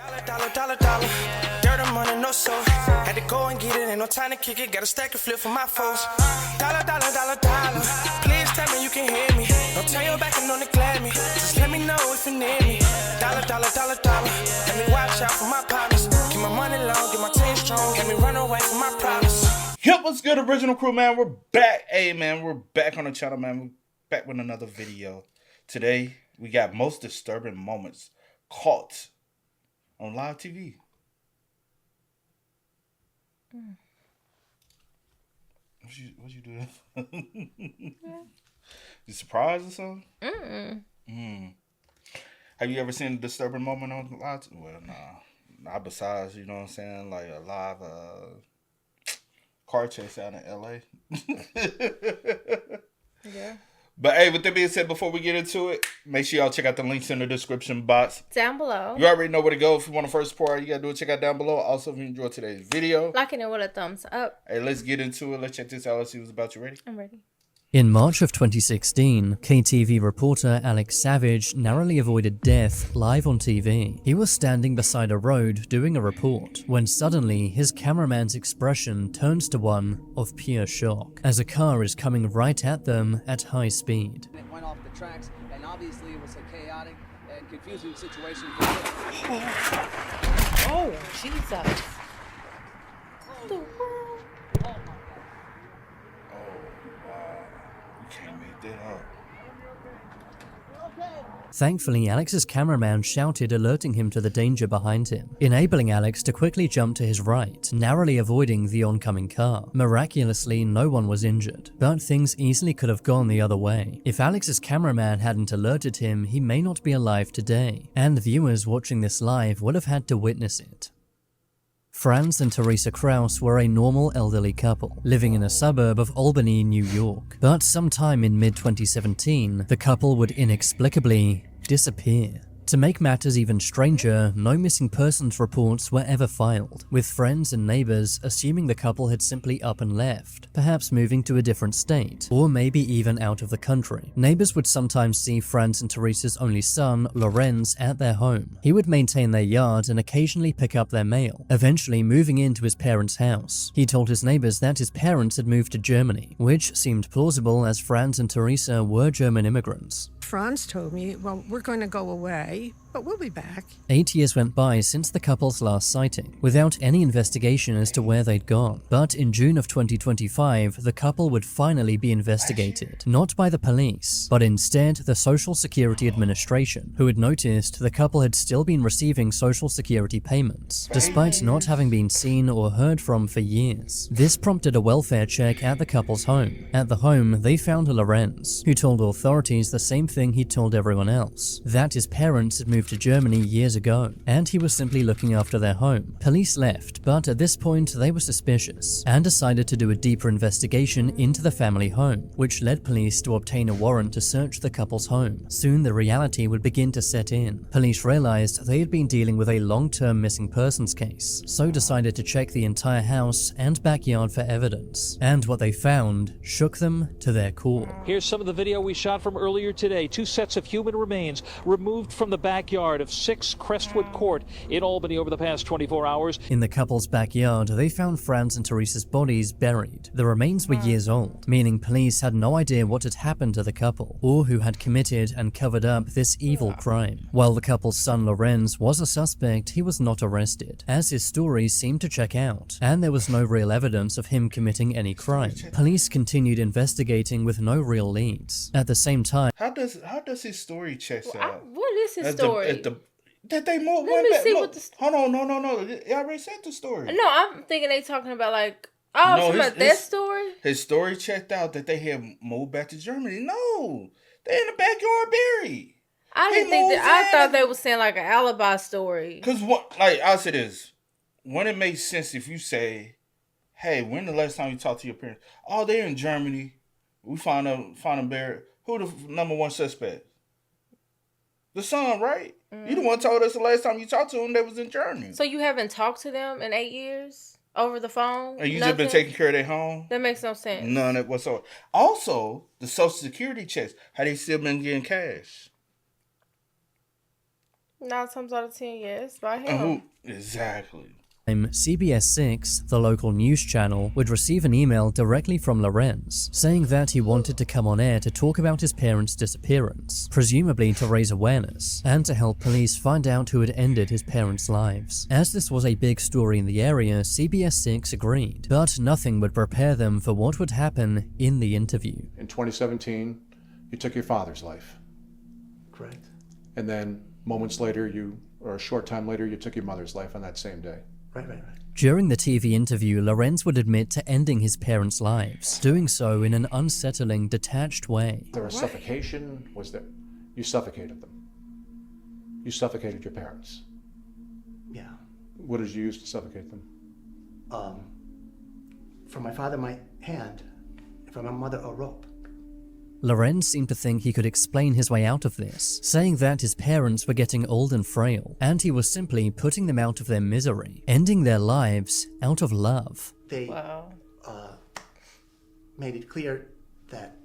Dollar. Dirt and money, no soul. Had to go and get it, ain't no time to kick it. Got a stack and flip for my foes. Dollar. Please tell me you can hear me. Don't turn your back and don't neglect me. Just let me know if you need me. Dollar. Let me watch out for my partners. Keep my money long, get my team strong. Let me run away from my problems. Yep, what's good, original crew, man? We're back. Hey, man, we're back on the channel, man. We're back with another video. Today, we got most disturbing moments caught on live TV. What you do that? You surprised or something? Have you ever seen a disturbing moment on live TV? Well, nah. Not besides, you know what I'm saying, like a live car chase out in LA. Yeah. But hey, with that being said, before we get into it, make sure y'all check out the links in the description box. Down below. You already know where to go. If you want to first support, all you got to do is check out down below. Also, if you enjoyed today's video, liking it with a thumbs up. Hey, let's get into it. Let's check this out. Let's see what's about. You ready? I'm ready. In March of 2016, KTV reporter Alex Savage narrowly avoided death live on TV. He was standing beside a road doing a report when suddenly his cameraman's expression turns to one of pure shock as a car is coming right at them at high speed. It went off the tracks, and obviously it was a chaotic and confusing situation for them. Oh, Jesus. What the world? Can't make that up. Thankfully, Alex's cameraman shouted, alerting him to the danger behind him, enabling Alex to quickly jump to his right, narrowly avoiding the oncoming car. Miraculously, no one was injured, but things easily could have gone the other way. If Alex's cameraman hadn't alerted him, he may not be alive today, and viewers watching this live would have had to witness it. Franz and Teresa Kraus were a normal elderly couple, living in a suburb of Albany, New York. But sometime in mid-2017, the couple would inexplicably disappear. To make matters even stranger, no missing persons reports were ever filed, with friends and neighbors assuming the couple had simply up and left, perhaps moving to a different state, or maybe even out of the country. Neighbors would sometimes see Franz and Teresa's only son, Lorenz, at their home. He would maintain their yard and occasionally pick up their mail, eventually moving into his parents' house. He told his neighbors that his parents had moved to Germany, which seemed plausible as Franz and Teresa were German immigrants. Franz told me, well, we're going to go away, but we'll be back. 8 years went by since the couple's last sighting, without any investigation as to where they'd gone. But in June of 2025, the couple would finally be investigated, not by the police, but instead the Social Security Administration, who had noticed the couple had still been receiving Social Security payments, despite not having been seen or heard from for years. This prompted a welfare check at the couple's home. At the home, they found Lorenz, who told authorities the same thing he told everyone else, that his parents had moved to Germany years ago, and he was simply looking after their home. Police left, but at this point they were suspicious, and decided to do a deeper investigation into the family home, which led police to obtain a warrant to search the couple's home. Soon the reality would begin to set in. Police realized they had been dealing with a long-term missing persons case, so decided to check the entire house and backyard for evidence, and what they found shook them to their core. Here's some of the video we shot from earlier today. Two sets of human remains removed from the backyard of 6 Crestwood Court in Albany over the past 24 hours. In the couple's backyard, they found Franz and Teresa's bodies buried. The remains were years old, meaning police had no idea what had happened to the couple, or who had committed and covered up this evil crime. While the couple's son Lorenz was a suspect, he was not arrested, as his story seemed to check out, and there was no real evidence of him committing any crime. Police continued investigating with no real leads. At the same time, How does his story check out? What is his story? That they moved Let me back. see Look, what the... Hold on, no. I already said the story. No, I'm thinking they talking about like... Oh, no, about that story? His story checked out that they had moved back to Germany. No, they in the backyard buried. I didn't think that. I thought they were saying like an alibi story. Because what, like I said, is when it makes sense if you say, "Hey, when the last time you talked to your parents?" Oh, they're in Germany. We found them buried. Who the number one suspect? The son, right? You the one told us the last time you talked to him they was in Germany. So you haven't talked to them in 8 years over the phone? And you just been taking care of their home? That makes no sense. None of whatsoever. Also, the Social Security checks, had they still been getting cash? 9 times out of 10, yes, by him. And who exactly? CBS 6, the local news channel, would receive an email directly from Lorenz saying that he wanted to come on air to talk about his parents' disappearance, presumably to raise awareness and to help police find out who had ended his parents' lives. As this was a big story in the area, CBS 6 agreed, but nothing would prepare them for what would happen in the interview. In 2017, you took your father's life. Correct. And then moments later, or a short time later, you took your mother's life on that same day. Right. During the TV interview, Lorenz would admit to ending his parents' lives, doing so in an unsettling, detached way. Was there a suffocation? You suffocated them? You suffocated your parents? Yeah. What did you use to suffocate them? For my father, my hand. For my mother, a rope. Lorenz seemed to think he could explain his way out of this, saying that his parents were getting old and frail, and he was simply putting them out of their misery, ending their lives out of love. They made it clear that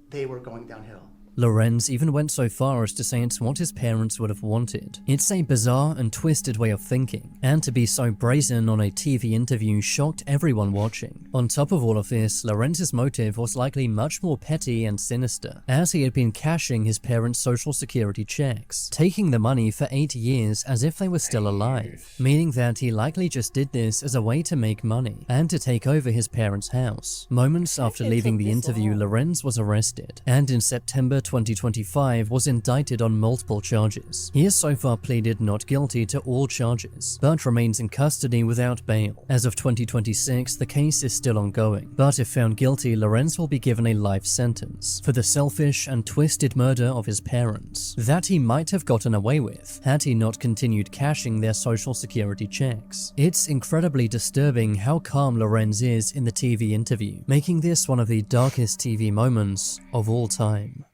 they were going downhill. Lorenz even went so far as to say it's what his parents would have wanted. It's a bizarre and twisted way of thinking, and to be so brazen on a TV interview shocked everyone watching. On top of all of this, Lorenz's motive was likely much more petty and sinister, as he had been cashing his parents' social security checks, taking the money for 8 years as if they were still alive, meaning that he likely just did this as a way to make money, and to take over his parents' house. Moments after leaving the interview, Lorenz was arrested, and in September 2025 was indicted on multiple charges. He has so far pleaded not guilty to all charges, but remains in custody without bail. As of 2026, the case is still ongoing, but if found guilty, Lorenz will be given a life sentence for the selfish and twisted murder of his parents that he might have gotten away with had he not continued cashing their social security checks. It's incredibly disturbing how calm Lorenz is in the TV interview, making this one of the darkest TV moments of all time.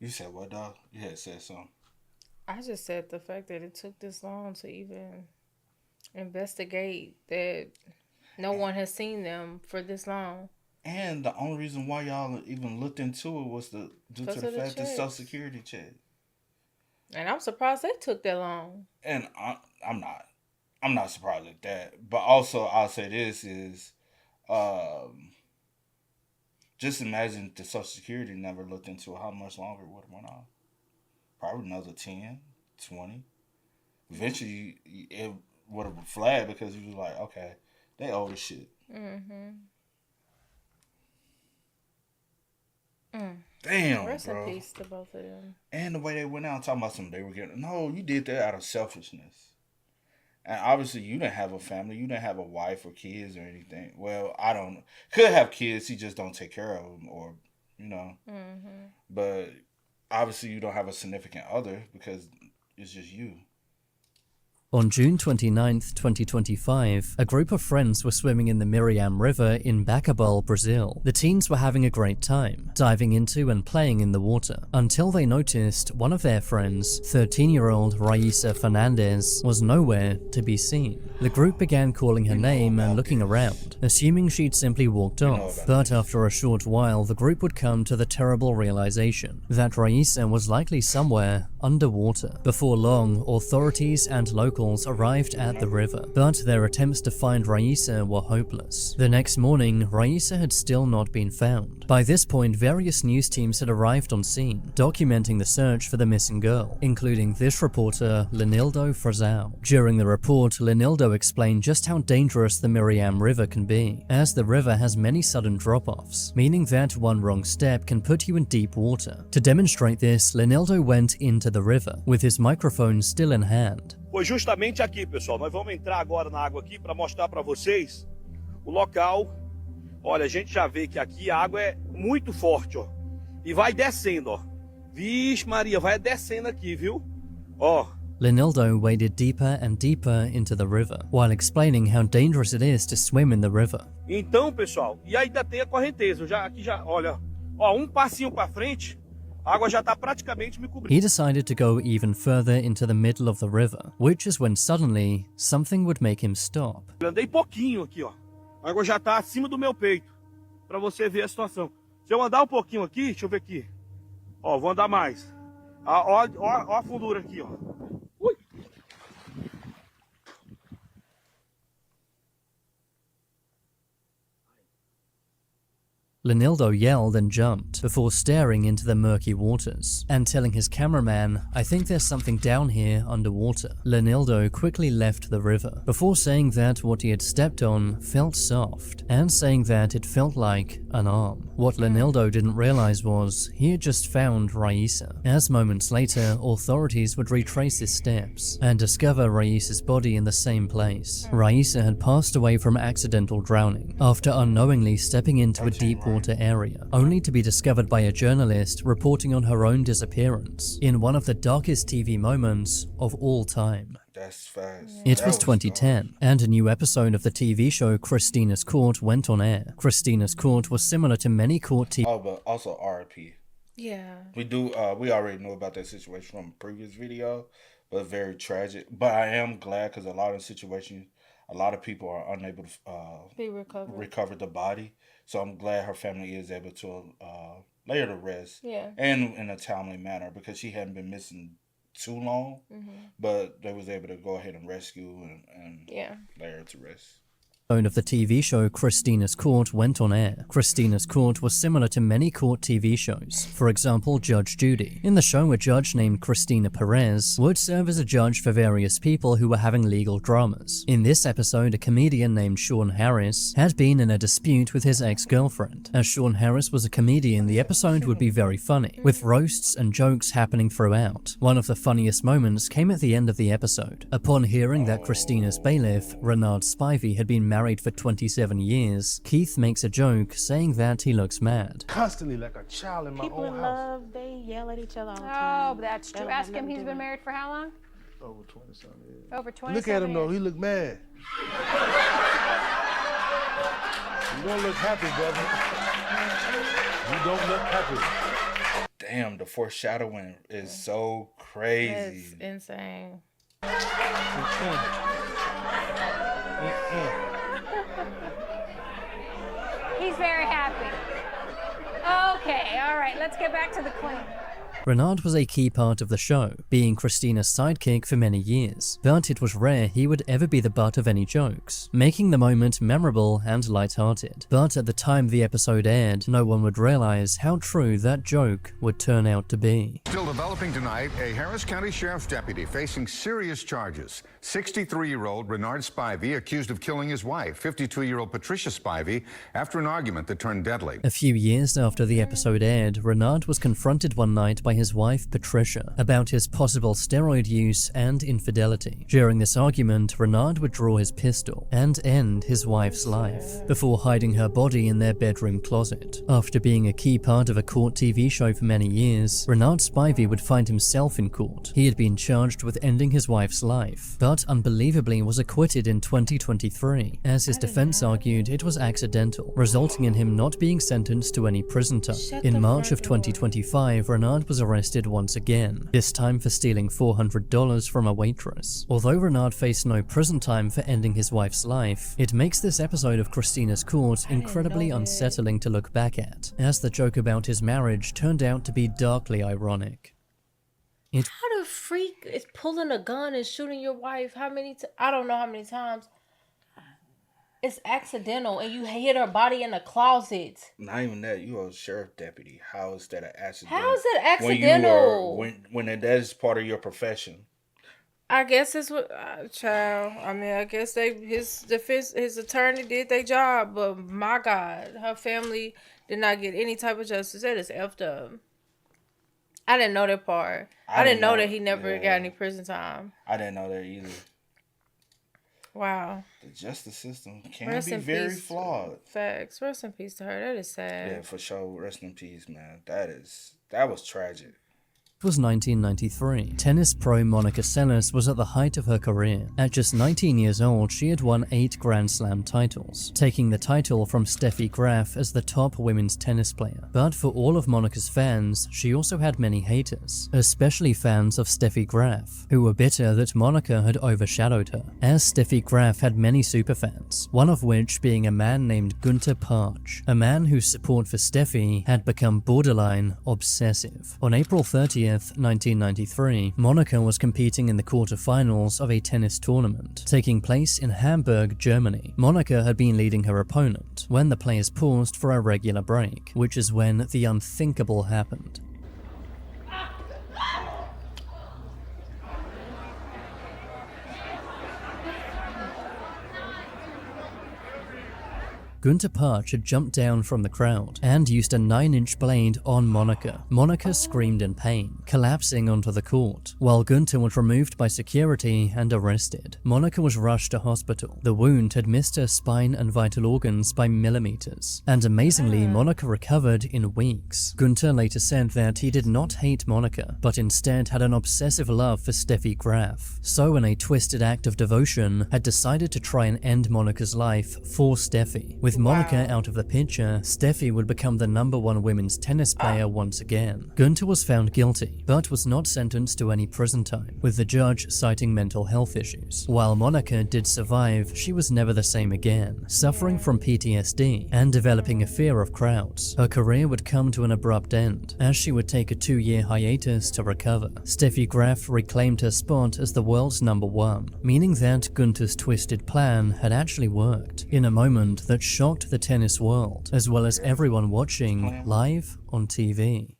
You said what, dog? You had said something. I just said the fact that it took this long to even investigate, that no one has seen them for this long. And the only reason why y'all even looked into it was due to the fact that Social Security check. And I'm surprised they took that long. And I'm not surprised at that. But also, I'll say this is, just imagine the Social Security never looked into how much longer it would have went on. Probably another 10, 20. Eventually, it would have flagged because you was like, okay, they owe this shit. Damn, Rest bro. in peace to both of them. And the way they went out talking about something they were getting. No, you did that out of selfishness. And obviously, you didn't have a family. You didn't have a wife or kids or anything. Well, I don't know. Could have kids. He just don't take care of them or, you know. But obviously, you don't have a significant other because it's just you. On June 29, 2025, a group of friends were swimming in the Miriam River in Bacabal, Brazil. The teens were having a great time, diving into and playing in the water, until they noticed one of their friends, 13-year-old Raisa Fernandez, was nowhere to be seen. The group began calling her name and looking around, assuming she'd simply walked off. But after a short while, the group would come to the terrible realization that Raisa was likely somewhere underwater. Before long, authorities and locals arrived at the river, but their attempts to find Raisa were hopeless. The next morning, Raisa had still not been found. By this point, various news teams had arrived on scene, documenting the search for the missing girl, including this reporter, Lenildo Frazão. During the report, Lenildo explained just how dangerous the Miriam River can be, as the river has many sudden drop-offs, meaning that one wrong step can put you in deep water. To demonstrate this, Lenildo went into the river, with his microphone still in hand. Foi justamente aqui, pessoal. Nós vamos entrar agora na água aqui para mostrar para vocês o local. Olha, a gente já vê que aqui a água é muito forte, ó. E vai descendo, ó. Vixe, Maria, vai descendo aqui, viu? Ó. Lenildo waded deeper and deeper into the river, while explaining how dangerous it is to swim in the river. Então, pessoal, e ainda tem a correnteza. Aqui já, olha, ó, passinho para frente. A água já está praticamente me cobrindo. He decided to go even further into the middle of the river, which is when suddenly something would make him stop. Eu andei pouquinho aqui, ó. A água já está acima do meu peito, para você ver a situação. Se eu andar um pouquinho aqui, deixa eu ver aqui. Ó, vou andar mais. Ó a fundura aqui, ó. Ui. Lenildo yelled and jumped before staring into the murky waters and telling his cameraman, "I think there's something down here underwater." Lenildo quickly left the river before saying that what he had stepped on felt soft and saying that it felt like an arm. What Lenildo didn't realize was he had just found Raisa, as moments later authorities would retrace his steps and discover Raisa's body in the same place. Raisa had passed away from accidental drowning after unknowingly stepping into a deep water area, only to be discovered by a journalist reporting on her own disappearance in one of the darkest TV moments of all time. That's fast. It was 2010, and a new episode of the TV show Christina's Court went on air. Christina's Court was similar to many court TV. Oh, but also RIP. Yeah. We already know about that situation from a previous video, but very tragic. But I am glad because a lot of situations, a lot of people are unable to recover the body. So I'm glad her family is able to lay her to rest. Yeah. And in a timely manner because she hadn't been missing too long, but they was able to go ahead and rescue and lay her to rest. Of the TV show Christina's Court went on air. Christina's Court was similar to many court TV shows. For example, Judge Judy. In the show, a judge named Cristina Perez would serve as a judge for various people who were having legal dramas. In this episode, a comedian named Sean Harris had been in a dispute with his ex-girlfriend. As Sean Harris was a comedian, the episode would be very funny, with roasts and jokes happening throughout. One of the funniest moments came at the end of the episode. Upon hearing that Christina's bailiff, Renard Spivey, had been married for 27 years, Keith makes a joke saying that he looks mad. Constantly like a child in my People own in house. love, they yell at each other all the Oh, time. that's true. Ask him, he's been married for how long? Over 20-something years. Over 20 Look at him though, he look mad. You don't look happy, brother. You don't look happy. Damn, the foreshadowing is so crazy. It's insane. He's very happy. Okay, all right, let's get back to the queen. Renard was a key part of the show, being Christina's sidekick for many years, but it was rare he would ever be the butt of any jokes, making the moment memorable and lighthearted. But at the time the episode aired, no one would realize how true that joke would turn out to be. Still developing tonight, a Harris County Sheriff's deputy facing serious charges. 63-year-old Renard Spivey accused of killing his wife, 52-year-old Patricia Spivey, after an argument that turned deadly. A few years after the episode aired, Renard was confronted one night by his wife Patricia about his possible steroid use and infidelity. During this argument, Renard would draw his pistol and end his wife's life before hiding her body in their bedroom closet. After being a key part of a court TV show for many years, Renard Spivey would find himself in court. He had been charged with ending his wife's life, but unbelievably was acquitted in 2023, as his defense argued it was accidental, resulting in him not being sentenced to any prison time. In March of 2025, Renard was arrested once again, this time for stealing $400 from a waitress. Although Renard faced no prison time for ending his wife's life, it makes this episode of Christina's Court incredibly unsettling to look back at, as the joke about his marriage turned out to be darkly ironic. How the freak is pulling a gun and shooting your wife? I don't know how many times. It's accidental, and you hid her body in a closet. Not even that. You are a sheriff deputy. How is that an accident? How is it accidental? When that is part of your profession. I guess it's what child. I mean, I guess his attorney did their job, but my God, her family did not get any type of justice. That is effed up. I didn't know that part. I didn't know that he never got any prison time. I didn't know that either. Wow. The justice system can be very flawed. Facts. Rest in peace to her. That is sad. Yeah, for sure. Rest in peace, man. That was tragic. It was 1993. Tennis pro Monica Seles was at the height of her career. At just 19 years old, she had won 8 Grand Slam titles, taking the title from Steffi Graf as the top women's tennis player. But for all of Monica's fans, she also had many haters, especially fans of Steffi Graf, who were bitter that Monica had overshadowed her, as Steffi Graf had many superfans, one of which being a man named Gunter Parch, a man whose support for Steffi had become borderline obsessive. On April 30th, 30th, 1993, Monica was competing in the quarterfinals of a tennis tournament taking place in Hamburg, Germany. Monica had been leading her opponent when the players paused for a regular break, which is when the unthinkable happened. Gunter Parch had jumped down from the crowd and used a 9-inch blade on Monica. Monica screamed in pain, collapsing onto the court, while Gunter was removed by security and arrested. Monica was rushed to hospital. The wound had missed her spine and vital organs by millimeters, and amazingly, Monica recovered in weeks. Gunter later said that he did not hate Monica, but instead had an obsessive love for Steffi Graf, so in a twisted act of devotion, had decided to try and end Monica's life for Steffi. With Monica out of the picture, Steffi would become the #1 women's tennis player once again. Gunter was found guilty, but was not sentenced to any prison time, with the judge citing mental health issues. While Monica did survive, she was never the same again, suffering from PTSD and developing a fear of crowds. Her career would come to an abrupt end, as she would take a 2-year hiatus to recover. Steffi Graf reclaimed her spot as the world's #1, meaning that Gunter's twisted plan had actually worked, in a moment that shocked the tennis world, as well as everyone watching live on TV.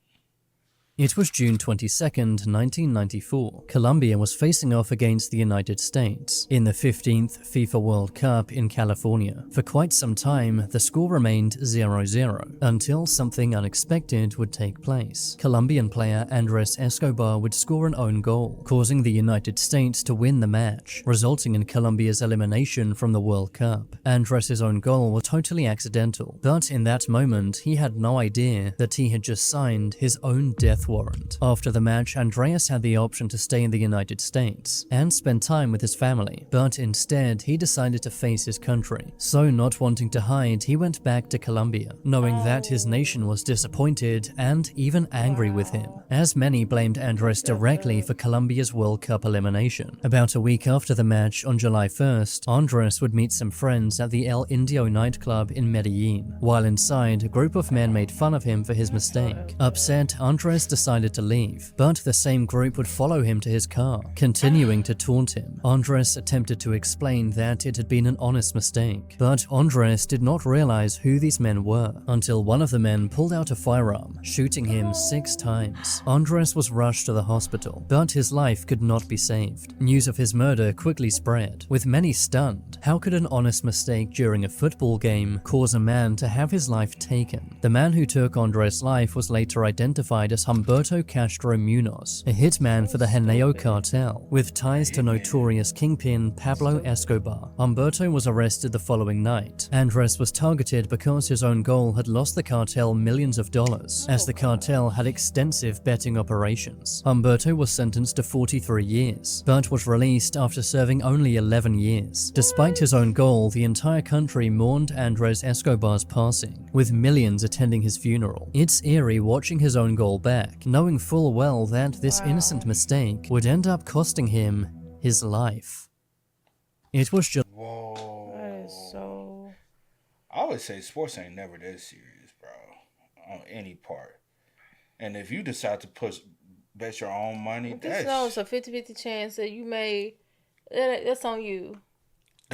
It was June 22nd, 1994. Colombia was facing off against the United States in the 15th FIFA World Cup in California. For quite some time, the score remained 0-0, until something unexpected would take place. Colombian player Andres Escobar would score an own goal, causing the United States to win the match, resulting in Colombia's elimination from the World Cup. Andres' own goal was totally accidental, but in that moment, he had no idea that he had just signed his own death warrant. After the match, Andreas had the option to stay in the United States and spend time with his family, but instead he decided to face his country. So not wanting to hide, he went back to Colombia, knowing that his nation was disappointed and even angry with him, as many blamed Andres directly for Colombia's World Cup elimination. About a week after the match, on July 1st, Andres would meet some friends at the El Indio nightclub in Medellin. While inside, a group of men made fun of him for his mistake. Upset, Andres decided to leave, but the same group would follow him to his car, continuing to taunt him. Andres attempted to explain that it had been an honest mistake, but Andres did not realize who these men were until one of the men pulled out a firearm, shooting him 6 times. Andres was rushed to the hospital, but his life could not be saved. News of his murder quickly spread, with many stunned. How could an honest mistake during a football game cause a man to have his life taken? The man who took Andres' life was later identified as Humberto Castro Munoz, a hitman for the Henao cartel, with ties to notorious kingpin Pablo Escobar. Humberto was arrested the following night. Andres was targeted because his own goal had lost the cartel millions of dollars, as the cartel had extensive betting operations. Humberto was sentenced to 43 years, but was released after serving only 11 years. Despite his own goal, the entire country mourned Andres Escobar's passing, with millions attending his funeral. It's eerie watching his own goal back, knowing full well that this innocent mistake would end up costing him his life. It was just... Whoa. That is so... I would say sports ain't never this serious, bro, on any part. And if you decide to bet your own money, it's a 50-50 chance that you may... That's on you.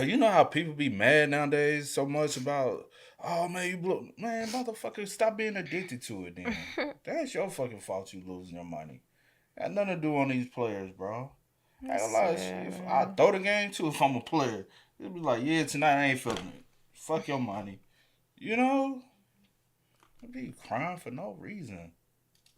You know how people be mad nowadays so much about... Oh, man, you blew... Man, motherfucker, stop being addicted to it then. That's your fucking fault you losing your money. Got nothing to do on these players, bro. I ain't gonna lie, if I throw the game too if I'm a player. It'd be like, yeah, tonight I ain't feeling it. Fuck your money. You know? I'd be crying for no reason.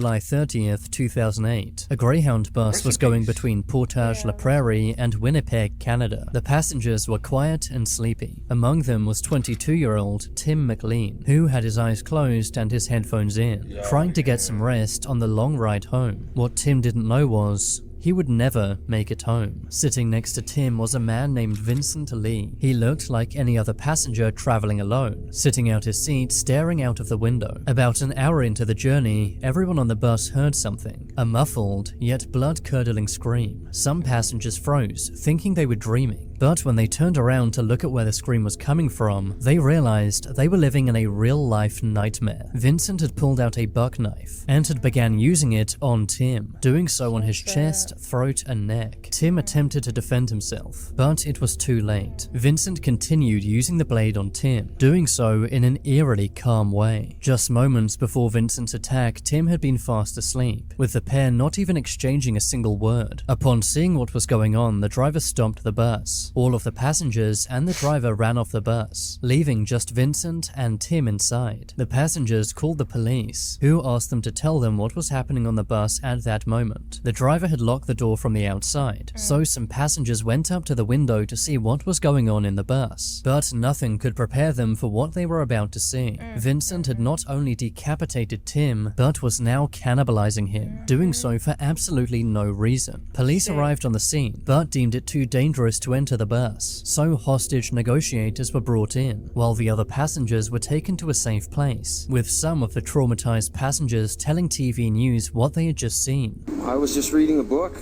July 30th, 2008, a Greyhound bus was going between Portage-la Prairie and Winnipeg, Canada. The passengers were quiet and sleepy. Among them was 22-year-old Tim McLean, who had his eyes closed and his headphones in, trying to get some rest on the long ride home. What Tim didn't know was, he would never make it home. Sitting next to Tim was a man named Vincent Lee. He looked like any other passenger traveling alone, sitting out his seat, staring out of the window. About an hour into the journey, everyone on the bus heard something, a muffled yet blood-curdling scream. Some passengers froze, thinking they were dreaming, But when they turned around to look at where the scream was coming from, they realized they were living in a real-life nightmare. Vincent had pulled out a buck knife and had began using it on Tim, doing so on his chest, throat, and neck. Tim attempted to defend himself, but it was too late. Vincent continued using the blade on Tim, doing so in an eerily calm way. Just moments before Vincent's attack, Tim had been fast asleep, with the pair not even exchanging a single word. Upon seeing what was going on, the driver stopped the bus. All of the passengers and the driver ran off the bus, leaving just Vincent and Tim inside. The passengers called the police, who asked them to tell them what was happening on the bus at that moment. The driver had locked the door from the outside, so some passengers went up to the window to see what was going on in the bus, but nothing could prepare them for what they were about to see. Vincent had not only decapitated Tim, but was now cannibalizing him, doing so for absolutely no reason. Police arrived on the scene, but deemed it too dangerous to enter the bus, so hostage negotiators were brought in, while the other passengers were taken to a safe place, with some of the traumatized passengers telling TV News what they had just seen. I was just reading a book.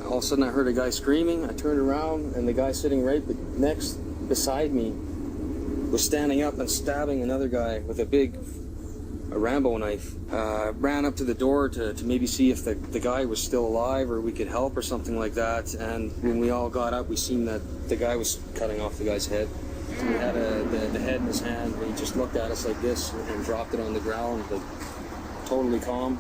All of a sudden I heard a guy screaming. I turned around and the guy sitting right next beside me was standing up and stabbing another guy with a Rambo knife. Ran up to the door to maybe see if the guy was still alive or we could help or something like that. And when we all got up, we seen that the guy was cutting off the guy's head. He had the head in his hand, and he just looked at us like this and dropped it on the ground, like totally calm.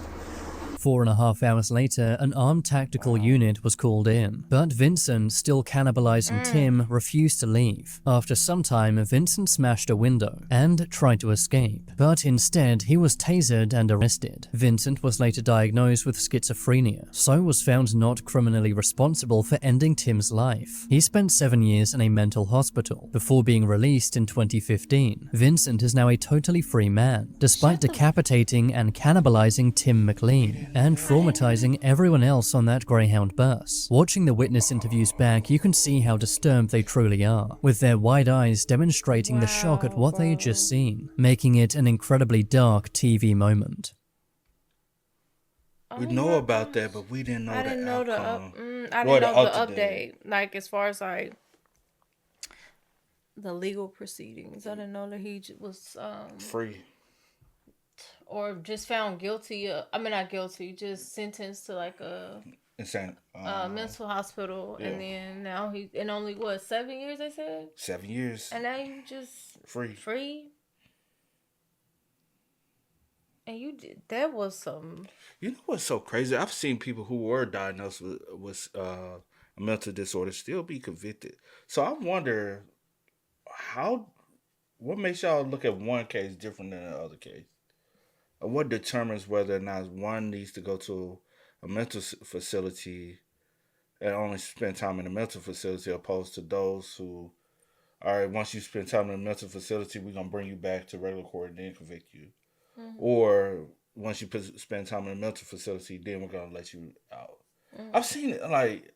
4.5 hours later, an armed tactical unit was called in, but Vincent, still cannibalizing Tim, refused to leave. After some time, Vincent smashed a window and tried to escape, but instead he was tasered and arrested. Vincent was later diagnosed with schizophrenia, so was found not criminally responsible for ending Tim's life. He spent 7 years in a mental hospital before being released in 2015. Vincent is now a totally free man, despite decapitating and cannibalizing Tim McLean and traumatizing everyone else on that Greyhound bus. Watching the witness interviews back, you can see how disturbed they truly are, with their wide eyes demonstrating the shock at what they had just seen, making it an incredibly dark TV moment. We know about that, but we didn't know I didn't know outcome. I didn't know the update. Like, as far as like the legal proceedings, I didn't know that he was free. Or just found guilty. Not guilty, just sentenced to like a insane mental hospital, yeah. And then now he in only 7 years, they said. 7 years. And now you just free. And you did that some. You know what's so crazy? I've seen people who were diagnosed with a mental disorder still be convicted. So I wonder what makes y'all look at one case different than the other case? What determines whether or not one needs to go to a mental facility and only spend time in a mental facility opposed to those who, all right, once you spend time in a mental facility, we're going to bring you back to regular court and then convict you. Mm-hmm. Or once you spend time in a mental facility, then we're going to let you out. Mm-hmm. I've seen it, like...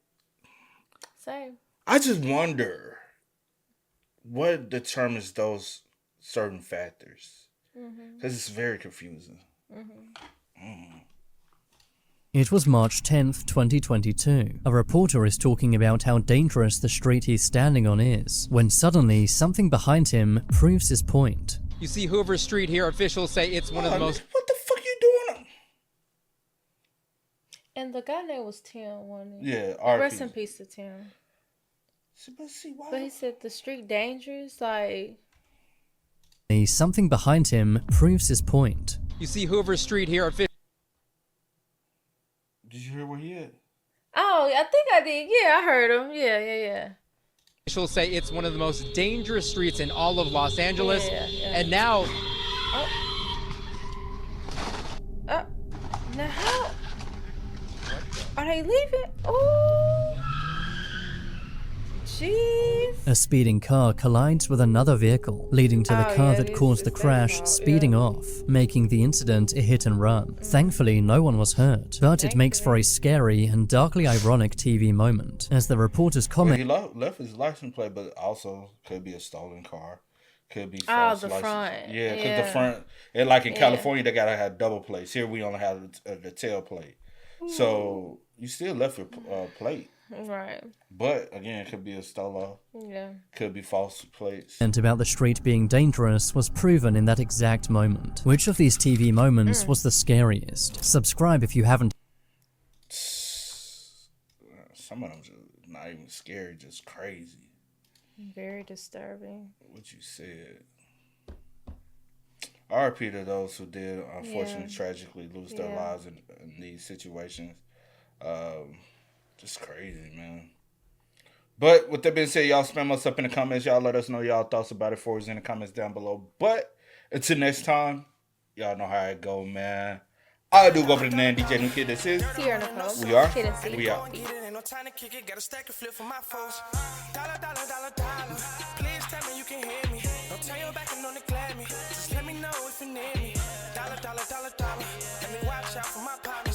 Same. I just wonder what determines those certain factors. Because it's very confusing. It was March 10th, 2022. A reporter is talking about how dangerous the street he's standing on is, when suddenly something behind him proves his point. You see Hoover Street here, officials say it's one of the most... What the fuck you doing? And the guy name was Tim, wasn't he? Yeah, rest in peace to Tim. But he said the street dangerous, like... Something behind him proves his point. You see Hoover Street here. Did you hear where he at? Oh, I think I did. Yeah, I heard him. Yeah. Officials say it's one of the most dangerous streets in all of Los Angeles. Yeah. And now... Now how... Are they leaving? Oh... Jeez. A speeding car collides with another vehicle, leading to the car that caused the crash speeding off, making the incident a hit and run. Thankfully, no one was hurt, but it makes for a scary and darkly ironic TV moment, as the reporters comment... Well, he left his license plate, but also could be a stolen car. Could be false the license. Front. Yeah, because the front... And like in California, they gotta have double plates. Here we only have the tail plate. So you still left your plate. Right. But again, it could be a stolo. Yeah. Could be false plates. And about the street being dangerous was proven in that exact moment. Which of these TV moments was the scariest? Subscribe if you haven't. Some of them just not even scary, just crazy. Very disturbing. What you said. RIP to those who did, unfortunately, tragically lose their lives in these situations. Just crazy, man. But with that being said, y'all spam us up in the comments. Y'all let us know y'all thoughts about it for us in the comments down below. But until next time, y'all know how it go, man. I do go for the name DJ Kid. This is Sierra Nicole. We are. Kid and C. We are. No time to kick it, got a stack of flip for my foes. Dollar, dollar, dollar, dollar. Please tell me you can hear me. Don't turn your back and don't neglect me. Just let me know if you need me. Dollar, dollar, dollar, dollar. Let me watch out for my partners.